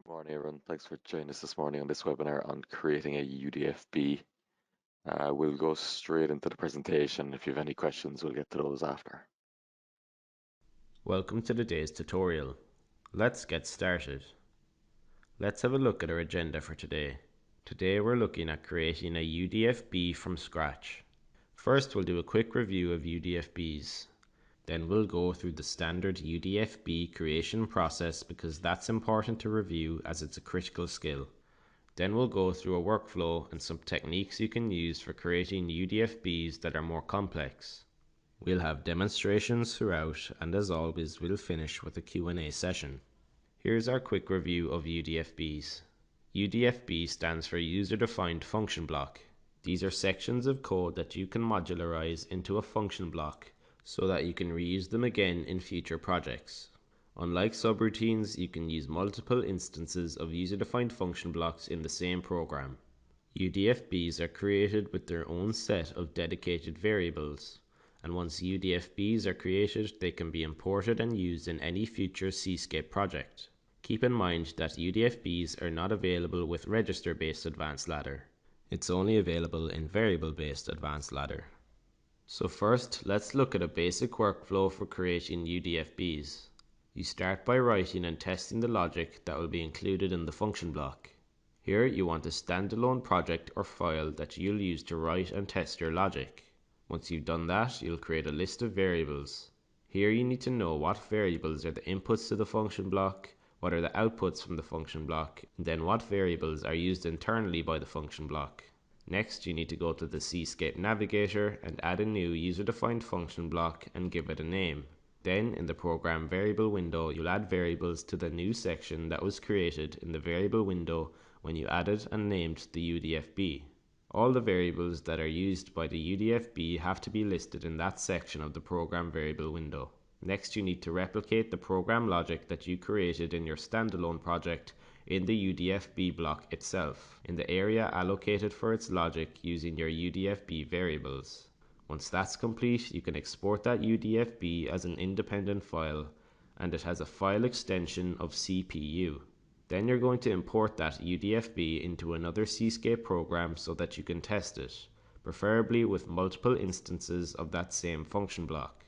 Morning, everyone. Thanks for joining us this morning on this webinar on creating a UDFB. We'll go straight into the presentation. If you have any questions, we'll get to those after. Welcome to today's tutorial. Let's get started. Let's have a look at our agenda for today. Today we're looking at creating a UDFB from scratch. First we'll do a quick review of UDFBs. Then we'll go through the standard UDFB creation process because that's important to review as it's a critical skill. Then we'll go through a workflow and some techniques you can use for creating UDFBs that are more complex. We'll have demonstrations throughout, and as always we'll finish with a Q&A session. Here's our quick review of UDFBs. UDFB stands for User Defined Function Block. These are sections of code that you can modularize into a function block so that you can reuse them again in future projects. Unlike subroutines, you can use multiple instances of user-defined function blocks in the same program. UDFBs are created with their own set of dedicated variables, and once UDFBs are created, they can be imported and used in any future Cscape project. Keep in mind that UDFBs are not available with register-based advanced ladder. It's only available in variable-based advanced ladder. So first, let's look at a basic workflow for creating UDFBs. You start by writing and testing the logic that will be included in the function block. Here you want a standalone project or file that you'll use to write and test your logic. Once you've done that, you'll create a list of variables. Here you need to know what variables are the inputs to the function block, what are the outputs from the function block, and then what variables are used internally by the function block. Next, you need to go to the Cscape navigator and add a new user-defined function block and give it a name. Then, in the program variable window, you'll add variables to the new section that was created in the variable window when you added and named the UDFB. All the variables that are used by the UDFB have to be listed in that section of the program variable window. Next, you need to replicate the program logic that you created in your standalone project in the UDFB block itself, in the area allocated for its logic using your UDFB variables. Once that's complete, you can export that UDFB as an independent file, and it has a file extension of CPU. Then you're going to import that UDFB into another Cscape program so that you can test it, preferably with multiple instances of that same function block.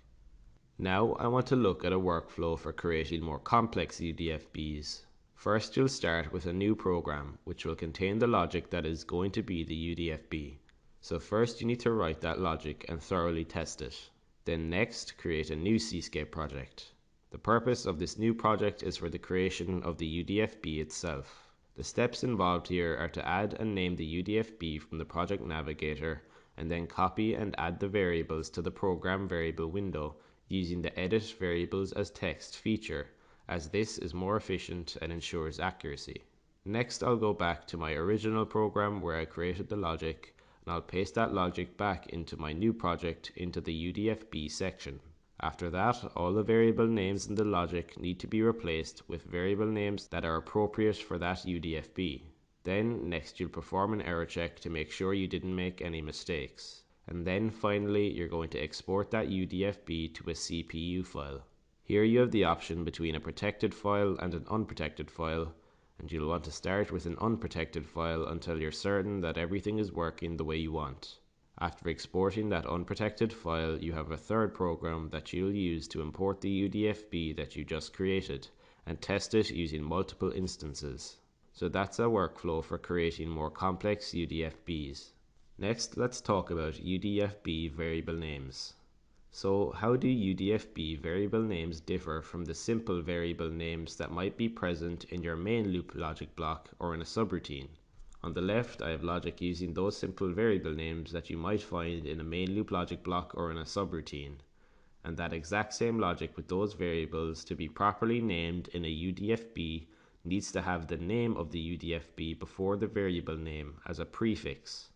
Now I want to look at a workflow for creating more complex UDFBs. First, you'll start with a new program, which will contain the logic that is going to be the UDFB. So first you need to write that logic and thoroughly test it. Then next, create a new Cscape project. The purpose of this new project is for the creation of the UDFB itself. The steps involved here are to add and name the UDFB from the project navigator, and then copy and add the variables to the program variable window using the Edit Variables as Text feature, as this is more efficient and ensures accuracy. Next, I'll go back to my original program where I created the logic, and I'll paste that logic back into my new project into the UDFB section. After that, all the variable names in the logic need to be replaced with variable names that are appropriate for that UDFB. Then, next you'll perform an error check to make sure you didn't make any mistakes. And then finally, you're going to export that UDFB to a CPU file. Here you have the option between a protected file and an unprotected file, and you'll want to start with an unprotected file until you're certain that everything is working the way you want. After exporting that unprotected file, you have a third program that you'll use to import the UDFB that you just created and test it using multiple instances. So that's a workflow for creating more complex UDFBs. Next, let's talk about UDFB variable names. So how do UDFB variable names differ from the simple variable names that might be present in your main loop logic block or in a subroutine? On the left, I have logic using those simple variable names that you might find in a main loop logic block or in a subroutine. And that exact same logic with those variables to be properly named in a UDFB needs to have the name of the UDFB before the variable name as a prefix.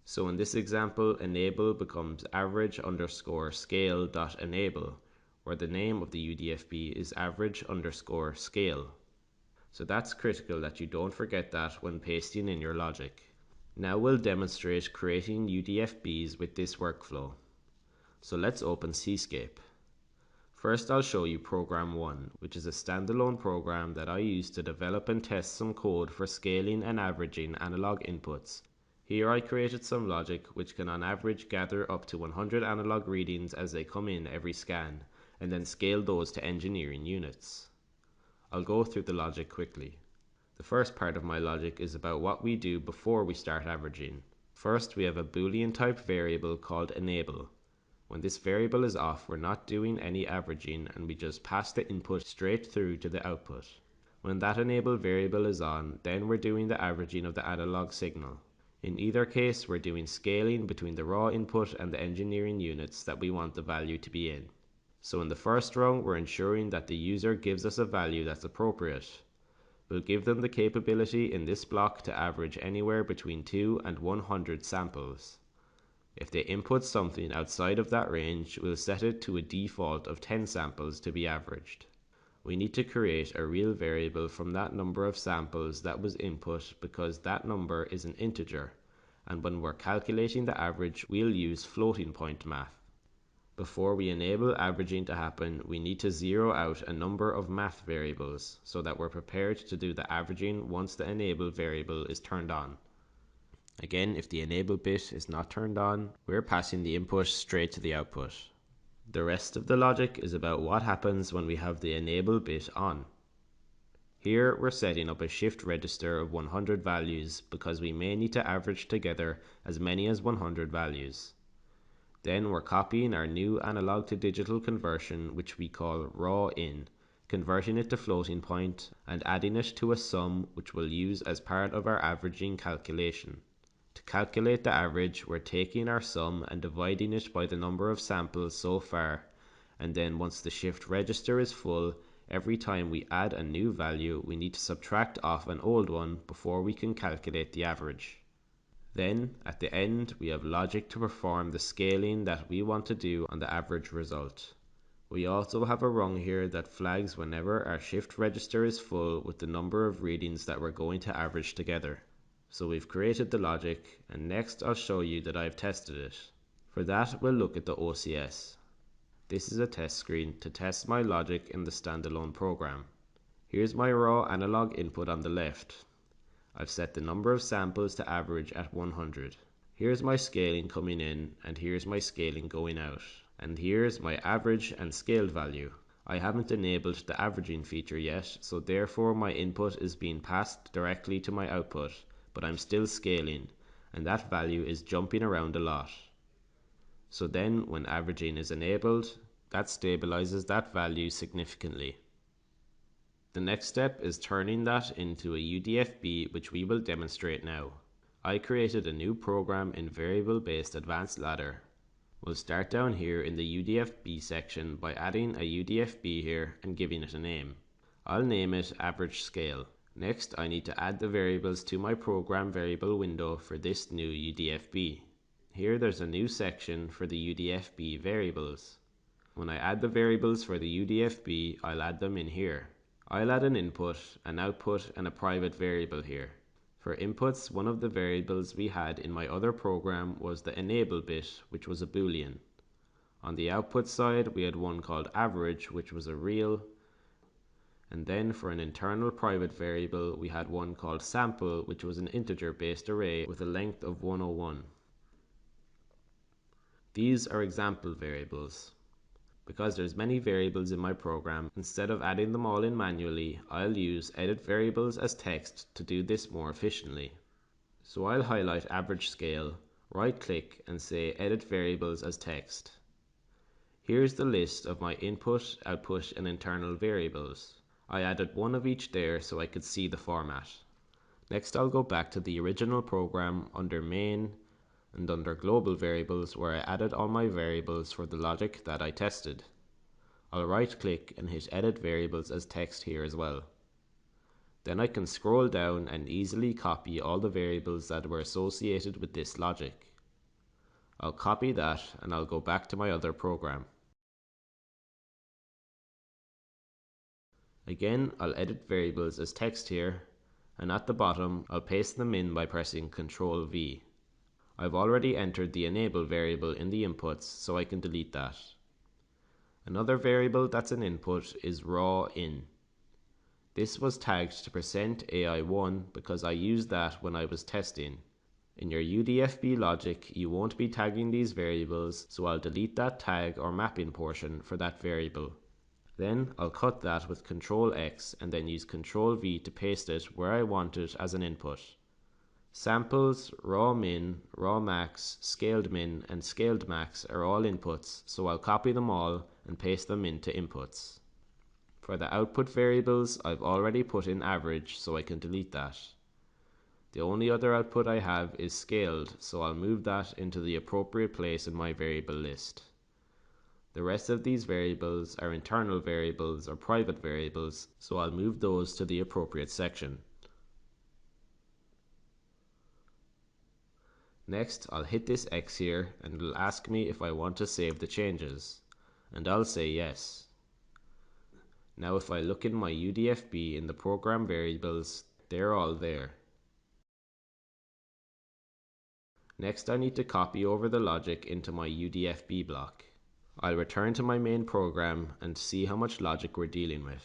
So in this example, enable becomes average underscore scale dot enable, where the name of the UDFB is average underscore scale. So that's critical that you don't forget that when pasting in your logic. Now we'll demonstrate creating UDFBs with this workflow. So let's open Cscape. First I'll show you program 1, which is a standalone program that I use to develop and test some code for scaling and averaging analog inputs. Here I created some logic which can on average gather up to 100 analog readings as they come in every scan, and then scale those to engineering units. I'll go through the logic quickly. The first part of my logic is about what we do before we start averaging. First, we have a Boolean type variable called enable. When this variable is off, we're not doing any averaging and we just pass the input straight through to the output. When that enable variable is on, then we're doing the averaging of the analog signal. In either case, we're doing scaling between the raw input and the engineering units that we want the value to be in. So in the first rung, we're ensuring that the user gives us a value that's appropriate. We'll give them the capability in this block to average anywhere between 2 and 100 samples. If they input something outside of that range, we'll set it to a default of 10 samples to be averaged. We need to create a real variable from that number of samples that was input because that number is an integer, and when we're calculating the average, we'll use floating point math. Before we enable averaging to happen, we need to zero out a number of math variables so that we're prepared to do the averaging once the enable variable is turned on. Again, if the enable bit is not turned on, we're passing the input straight to the output. The rest of the logic is about what happens when we have the enable bit on. Here we're setting up a shift register of 100 values because we may need to average together as many as 100 values. Then we're copying our new analog to digital conversion, which we call raw in, converting it to floating point and adding it to a sum which we'll use as part of our averaging calculation. To calculate the average, we're taking our sum and dividing it by the number of samples so far, and then once the shift register is full, every time we add a new value, we need to subtract off an old one before we can calculate the average. Then, at the end, we have logic to perform the scaling that we want to do on the average result. We also have a rung here that flags whenever our shift register is full with the number of readings that we're going to average together. So we've created the logic, and next I'll show you that I've tested it. For that, we'll look at the OCS. This is a test screen to test my logic in the standalone program. Here's my raw analog input on the left. I've set the number of samples to average at 100. Here's my scaling coming in, and here's my scaling going out. And here's my average and scaled value. I haven't enabled the averaging feature yet, so therefore my input is being passed directly to my output, but I'm still scaling, and that value is jumping around a lot. So then, when averaging is enabled, that stabilizes that value significantly. The next step is turning that into a UDFB, which we will demonstrate now. I created a new program in variable-based advanced ladder. We'll start down here in the UDFB section by adding a UDFB here and giving it a name. I'll name it average scale. Next, I need to add the variables to my program variable window for this new UDFB. Here there's a new section for the UDFB variables. When I add the variables for the UDFB, I'll add them in here. I'll add an input, an output, and a private variable here. For inputs, one of the variables we had in my other program was the enable bit, which was a boolean. On the output side, we had one called average, which was a real, and then for an internal private variable, we had one called sample, which was an integer-based array with a length of 101. These are example variables. Because there's many variables in my program, instead of adding them all in manually, I'll use edit variables as text to do this more efficiently. So I'll highlight average scale, right click and say edit variables as text. Here's the list of my input, output and internal variables. I added one of each there so I could see the format. Next I'll go back to the original program under main and under global variables where I added all my variables for the logic that I tested. I'll right click and hit edit variables as text here as well. Then I can scroll down and easily copy all the variables that were associated with this logic. I'll copy that and I'll go back to my other program. Again, I'll edit variables as text here, and at the bottom I'll paste them in by pressing Ctrl V. I've already entered the enable variable in the inputs, so I can delete that. Another variable that's an input is raw in. This was tagged to %AI1 because I used that when I was testing. In your UDFB logic, you won't be tagging these variables, so I'll delete that tag or mapping portion for that variable. Then I'll cut that with Ctrl X and then use Ctrl V to paste it where I want it as an input. Samples, raw min, raw max, scaled min, and scaled max are all inputs, so I'll copy them all and paste them into inputs. For the output variables, I've already put in average, so I can delete that. The only other output I have is scaled, so I'll move that into the appropriate place in my variable list. The rest of these variables are internal variables or private variables, so I'll move those to the appropriate section. Next, I'll hit this X here and it'll ask me if I want to save the changes, and I'll say yes. Now if I look in my UDFB in the program variables, they're all there. Next, I need to copy over the logic into my UDFB block. I'll return to my main program and see how much logic we're dealing with.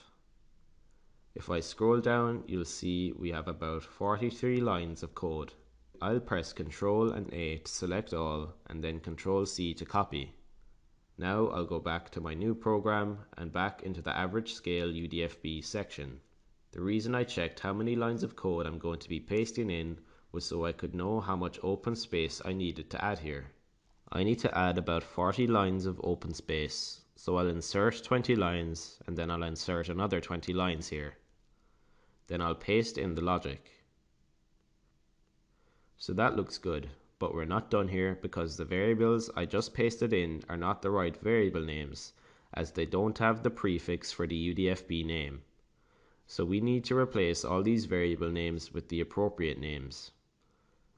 If I scroll down, you'll see we have about 43 lines of code. I'll press Ctrl and A to select all and then Ctrl C to copy. Now I'll go back to my new program and back into the average scale UDFB section. The reason I checked how many lines of code I'm going to be pasting in was so I could know how much open space I needed to add here. I need to add about 40 lines of open space, so I'll insert 20 lines and then I'll insert another 20 lines here. Then I'll paste in the logic. So that looks good, but we're not done here because the variables I just pasted in are not the right variable names, as they don't have the prefix for the UDFB name. So we need to replace all these variable names with the appropriate names.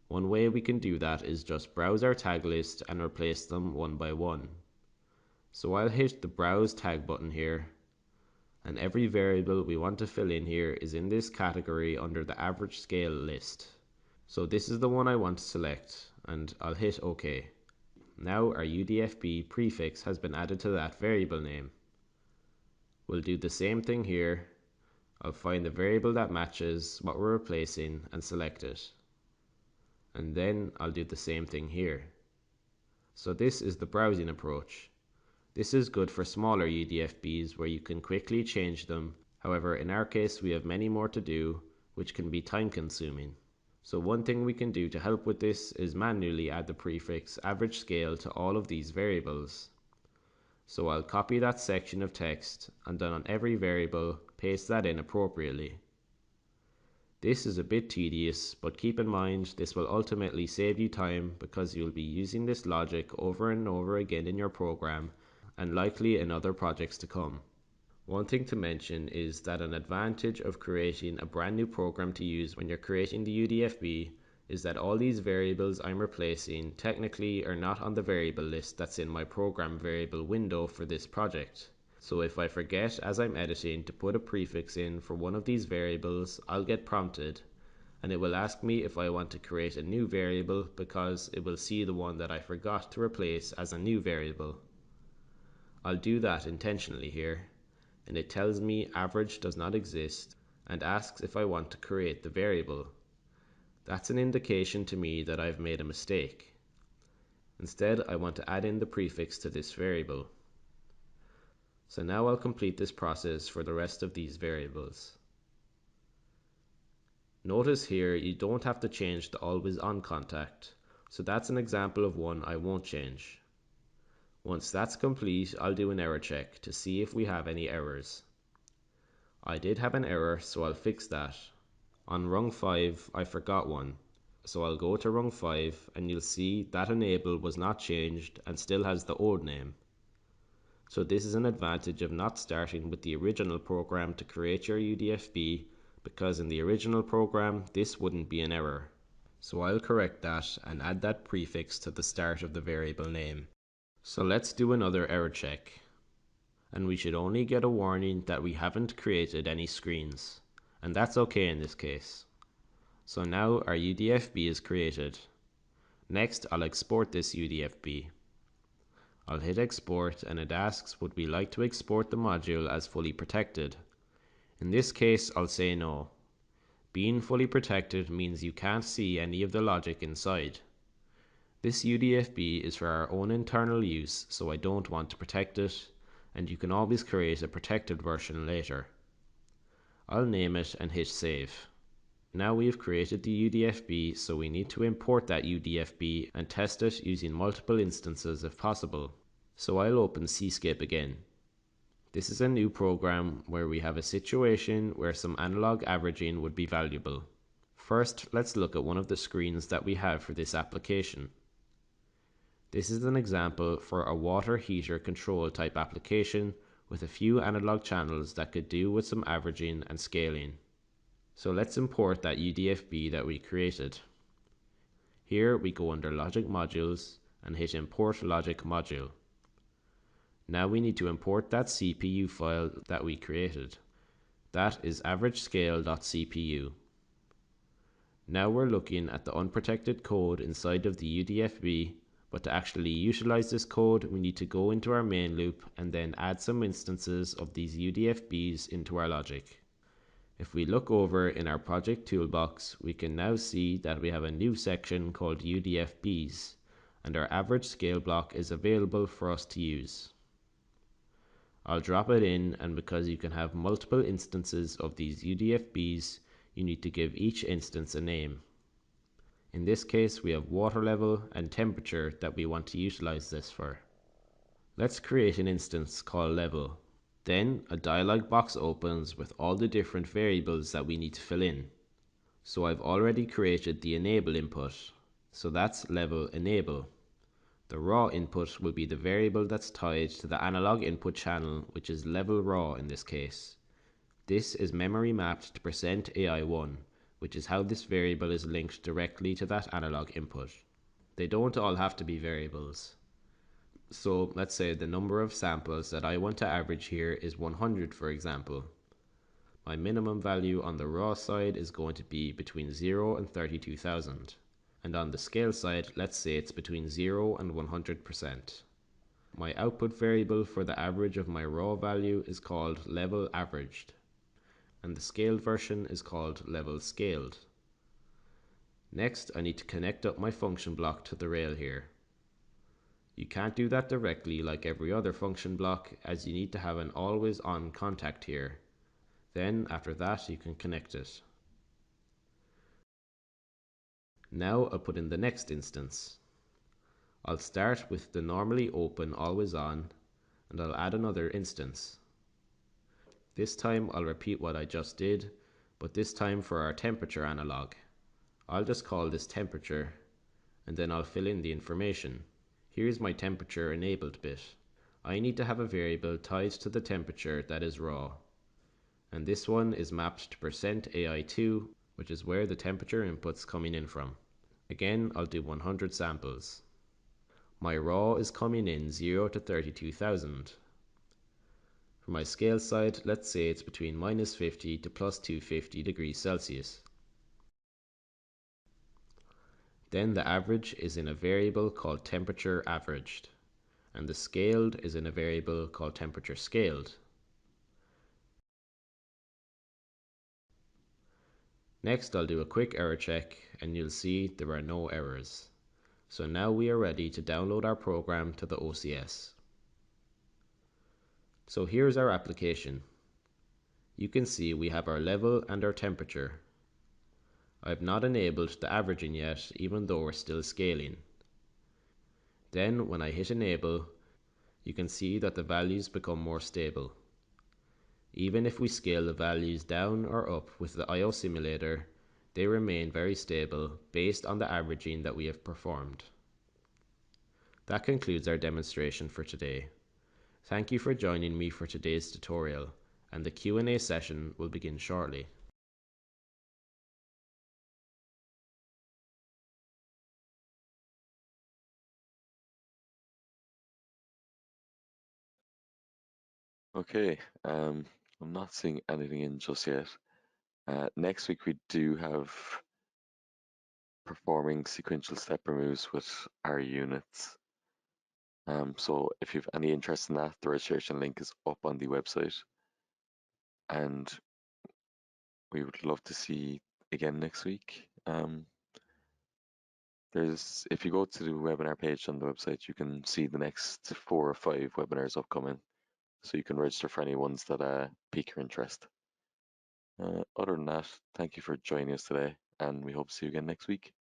One way we can do that is just browse our tag list and replace them one by one. So I'll hit the browse tag button here, and every variable we want to fill in here is in this category under the average scale list. So this is the one I want to select, and I'll hit OK. Now our UDFB prefix has been added to that variable name. We'll do the same thing here. I'll find the variable that matches what we're replacing and select it. And then I'll do the same thing here. So this is the browsing approach. This is good for smaller UDFBs where you can quickly change them. However, in our case we have many more to do, which can be time consuming. So one thing we can do to help with this is manually add the prefix average scale to all of these variables. So I'll copy that section of text and then on every variable paste that in appropriately. This is a bit tedious, but keep in mind this will ultimately save you time because you'll be using this logic over and over again in your program and likely in other projects to come. One thing to mention is that an advantage of creating a brand new program to use when you're creating the UDFB is that all these variables I'm replacing technically are not on the variable list that's in my program variable window for this project. So if I forget as I'm editing to put a prefix in for one of these variables, I'll get prompted and it will ask me if I want to create a new variable because it will see the one that I forgot to replace as a new variable. I'll do that intentionally here, and it tells me average does not exist and asks if I want to create the variable. That's an indication to me that I've made a mistake. Instead, I want to add in the prefix to this variable. So now I'll complete this process for the rest of these variables. Notice here you don't have to change the always on contact, so that's an example of one I won't change. Once that's complete, I'll do an error check to see if we have any errors. I did have an error, so I'll fix that. On rung 5, I forgot one, so I'll go to rung 5 and you'll see that enable was not changed and still has the old name. So this is an advantage of not starting with the original program to create your UDFB, because in the original program this wouldn't be an error. So I'll correct that and add that prefix to the start of the variable name. So let's do another error check. And we should only get a warning that we haven't created any screens. And that's okay in this case. So now our UDFB is created. Next, I'll export this UDFB. I'll hit export and it asks would we like to export the module as fully protected. In this case, I'll say no. Being fully protected means you can't see any of the logic inside. This UDFB is for our own internal use, so I don't want to protect it, and you can always create a protected version later. I'll name it and hit save. Now we've created the UDFB, so we need to import that UDFB and test it using multiple instances if possible. So I'll open Cscape again. This is a new program where we have a situation where some analog averaging would be valuable. First, let's look at one of the screens that we have for this application. This is an example for a water heater control type application with a few analog channels that could do with some averaging and scaling. So let's import that UDFB that we created. Here we go under Logic Modules and hit Import Logic Module. Now we need to import that CPU file that we created. That is averagescale.cpu. Now we're looking at the unprotected code inside of the UDFB, but to actually utilize this code we need to go into our main loop and then add some instances of these UDFBs into our logic. If we look over in our project toolbox, we can now see that we have a new section called UDFBs, and our average scale block is available for us to use. I'll drop it in, and because you can have multiple instances of these UDFBs, you need to give each instance a name. In this case, we have water level and temperature that we want to utilize this for. Let's create an instance called level. Then a dialog box opens with all the different variables that we need to fill in. So I've already created the enable input. So that's level enable. The raw input will be the variable that's tied to the analog input channel, which is level raw in this case. This is memory mapped to %AI1, which is how this variable is linked directly to that analog input. They don't all have to be variables. So let's say the number of samples that I want to average here is 100, for example. My minimum value on the raw side is going to be between 0 and 32,000. And on the scale side, let's say it's between 0 and 100%. My output variable for the average of my raw value is called level averaged, and the scaled version is called level scaled. Next, I need to connect up my function block to the rail here. You can't do that directly like every other function block, as you need to have an always on contact here. Then after that you can connect it. Now I'll put in the next instance. I'll start with the normally open always on, and I'll add another instance. This time I'll repeat what I just did, but this time for our temperature analog. I'll just call this temperature, and then I'll fill in the information. Here's my temperature enabled bit. I need to have a variable tied to the temperature that is raw, and this one is mapped to %AI2, which is where the temperature input's coming in from. Again, I'll do 100 samples. My raw is coming in 0 to 32,000. For my scale side, let's say it's between -50 to +250 degrees Celsius. Then the average is in a variable called temperature averaged, and the scaled is in a variable called temperature scaled. Next, I'll do a quick error check, and you'll see there are no errors. So now we are ready to download our program to the OCS. So here's our application. You can see we have our level and our temperature. I've not enabled the averaging yet, even though we're still scaling. Then when I hit enable, you can see that the values become more stable. Even if we scale the values down or up with the I/O simulator, they remain very stable based on the averaging that we have performed. That concludes our demonstration for today. Thank you for joining me for today's tutorial, and the Q&A session will begin shortly. Okay, I'm not seeing anything in just yet. Next week we do have performing sequential step removes with our units. So if you've any interest in that, the registration link is up on the website, and we would love to see again next week. If you go to the webinar page on the website, you can see the next 4 or 5 webinars upcoming, so you can register for any ones that pique your interest. Other than that, thank you for joining us today, and we hope to see you again next week.